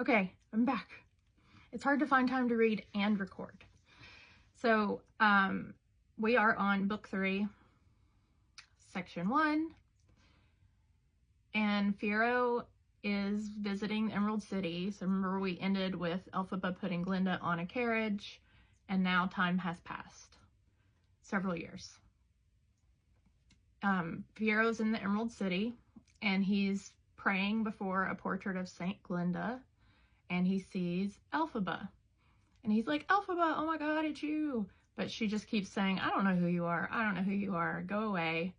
Okay, I'm back. It's hard to find time to read and record. So, we are on book 3, section 1, and Fiyero is visiting the Emerald City. So remember, we ended with Elphaba putting Glinda on a carriage, and now time has passed. Several years. Fiyero's in the Emerald City, and he's praying before a portrait of Saint Glinda, and he sees Elphaba. And he's like, Elphaba, oh my God, it's you. But she just keeps saying, I don't know who you are. I don't know who you are. Go away.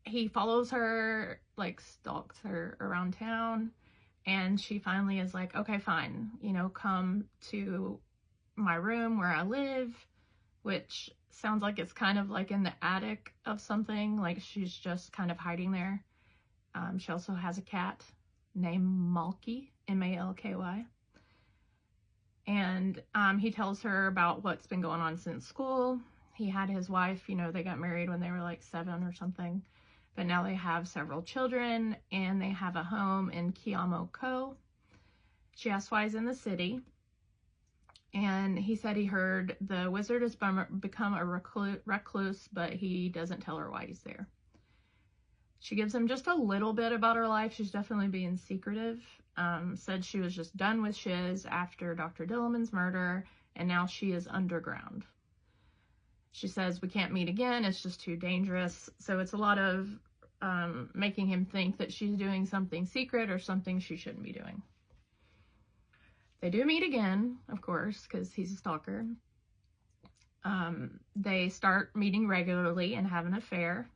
He follows her, like stalks her around town. And she finally is like, okay, fine. You know, come to my room where I live, which sounds like it's kind of like in the attic of something. Like she's just kind of hiding there. She also has a cat named Malky, M-A-L-K-Y. And he tells her about what's been going on since school. He had his wife, you know, they got married when they were like 7 or something. But now they have several children, and they have a home in Kiamoko. She asks why he's in the city. And he said he heard the wizard has become a recluse, but he doesn't tell her why he's there. She gives him just a little bit about her life. She's definitely being secretive. Said she was just done with Shiz after Dr. Dillamond's murder, and now she is underground. She says, we can't meet again. It's just too dangerous. So it's a lot of making him think that she's doing something secret or something she shouldn't be doing. They do meet again, of course, because he's a stalker. They start meeting regularly and have an affair.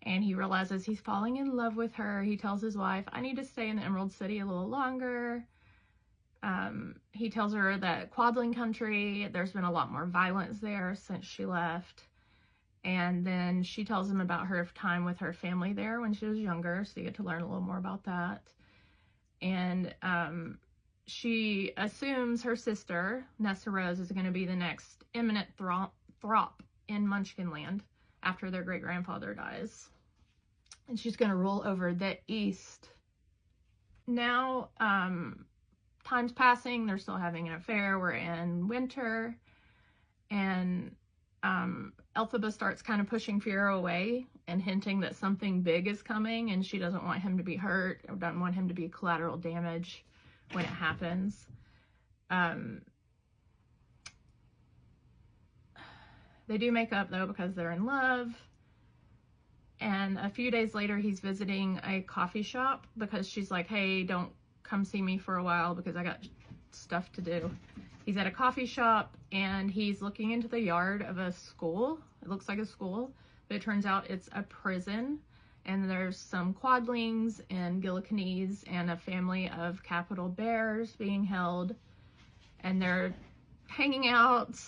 And he realizes he's falling in love with her. He tells his wife, I need to stay in the Emerald City a little longer. He tells her that Quadling Country, there's been a lot more violence there since she left. And then she tells him about her time with her family there when she was younger, so you get to learn a little more about that. And she assumes her sister, Nessa Rose, is going to be the next eminent throp in Munchkinland after their great-grandfather dies. And she's going to rule over the East. Now, time's passing. They're still having an affair. We're in winter. And Elphaba starts kind of pushing Fiyero away and hinting that something big is coming, and she doesn't want him to be hurt or doesn't want him to be collateral damage when it happens. They do make up, though, because they're in love. And a few days later, he's visiting a coffee shop because she's like, hey, don't come see me for a while because I got stuff to do. He's at a coffee shop, and he's looking into the yard of a school. It looks like a school, but it turns out it's a prison. And there's some quadlings and gillicanese and a family of capital bears being held. And they're hanging out.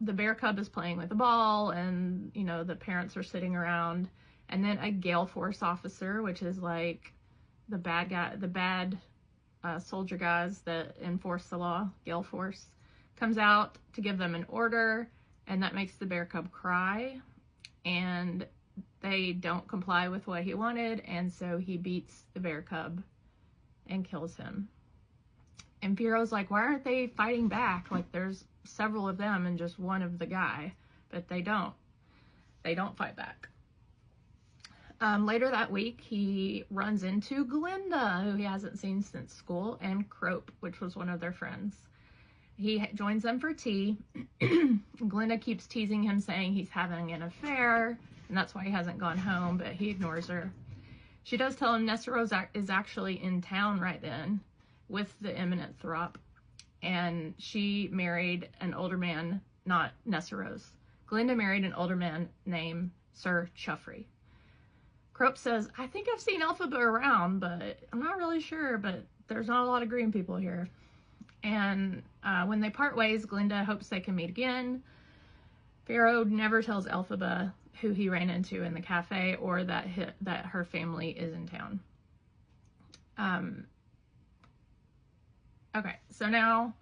The bear cub is playing with a ball, and, you know, the parents are sitting around. And then a Gale Force officer, which is like the bad guy, the bad soldier guys that enforce the law, Gale Force, comes out to give them an order, and that makes the bear cub cry. And they don't comply with what he wanted, and so he beats the bear cub and kills him. And Fiyero's like, why aren't they fighting back? Like, there's several of them and just one of the guy. But they don't. They don't fight back. Later that week, he runs into Glinda, who he hasn't seen since school, and Crope, which was one of their friends. He joins them for tea. Glinda keeps teasing him, saying he's having an affair, and that's why he hasn't gone home, but he ignores her. She does tell him Nessa Rose is actually in town right then with the eminent throp, and she married an older man, not Nessa Rose. Glinda married an older man named Sir Chuffrey. Crope says, I think I've seen Elphaba around, but I'm not really sure, but there's not a lot of green people here. And when they part ways, Glinda hopes they can meet again. Fiyero never tells Elphaba who he ran into in the cafe or that her family is in town. Okay, so now